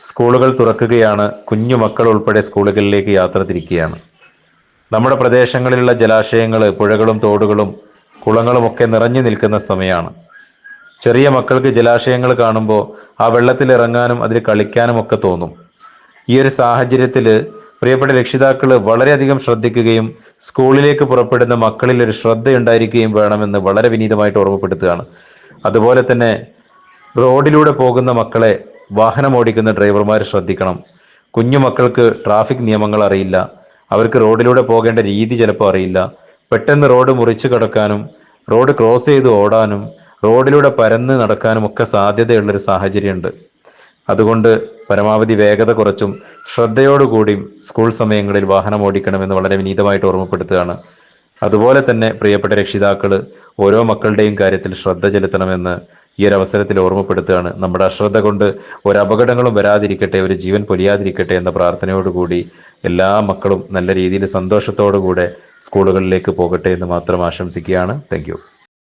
സ്കൂളുകൾ തുറക്കുകയാണ്. കുഞ്ഞു മക്കൾ ഉൾപ്പെടെ സ്കൂളുകളിലേക്ക് യാത്ര തിരിക്കുകയാണ്. നമ്മുടെ പ്രദേശങ്ങളിലുള്ള ജലാശയങ്ങൾ, പുഴകളും തോടുകളും കുളങ്ങളും ഒക്കെ നിറഞ്ഞു നിൽക്കുന്ന സമയമാണ്. ചെറിയ മക്കൾക്ക് ജലാശയങ്ങൾ കാണുമ്പോൾ ആ വെള്ളത്തിൽ ഇറങ്ങാനും അതിൽ കളിക്കാനും ഒക്കെ തോന്നും. ഈ ഒരു സാഹചര്യത്തിൽ പ്രിയപ്പെട്ട രക്ഷിതാക്കൾ വളരെയധികം ശ്രദ്ധിക്കുകയും സ്കൂളിലേക്ക് പുറപ്പെടുന്ന മക്കളിൽ ഒരു ശ്രദ്ധയുണ്ടായിരിക്കുകയും വേണമെന്ന് വളരെ വിനീതമായിട്ട് ഓർമ്മപ്പെടുത്തുകയാണ്. അതുപോലെ തന്നെ റോഡിലൂടെ പോകുന്ന മക്കളെ വാഹനം ഓടിക്കുന്ന ഡ്രൈവർമാർ ശ്രദ്ധിക്കണം. കുഞ്ഞു മക്കൾക്ക് ട്രാഫിക് നിയമങ്ങൾ അറിയില്ല. അവർക്ക് റോഡിലൂടെ പോകേണ്ട രീതി ചിലപ്പോൾ അറിയില്ല. പെട്ടെന്ന് റോഡ് മുറിച്ചു കടക്കാനും റോഡ് ക്രോസ് ചെയ്ത് ഓടാനും റോഡിലൂടെ പരന്ന് നടക്കാനും ഒക്കെ സാധ്യതയുള്ളൊരു സാഹചര്യമുണ്ട്. അതുകൊണ്ട് പരമാവധി വേഗത കുറച്ചും ശ്രദ്ധയോടുകൂടിയും സ്കൂൾ സമയങ്ങളിൽ വാഹനം ഓടിക്കണമെന്ന് വളരെ വിനീതമായിട്ട് ഓർമ്മപ്പെടുത്തുകയാണ്. അതുപോലെ തന്നെ പ്രിയപ്പെട്ട രക്ഷിതാക്കൾ ഓരോ മക്കളുടെയും കാര്യത്തിൽ ശ്രദ്ധ ചെലുത്തണമെന്ന് ഈ ഒരു അവസരത്തിൽ ഓർമ്മപ്പെടുത്തുകയാണ്. നമ്മുടെ അശ്രദ്ധ കൊണ്ട് ഒരു അപകടങ്ങളും വരാതിരിക്കട്ടെ, ഒരു ജീവൻ പൊലിയാതിരിക്കട്ടെ എന്ന പ്രാർത്ഥനയോടുകൂടി എല്ലാ മക്കളും നല്ല രീതിയിൽ സന്തോഷത്തോടു കൂടെ സ്കൂളുകളിലേക്ക് പോകട്ടെ എന്ന് മാത്രം ആശംസിക്കുകയാണ്. Thank you.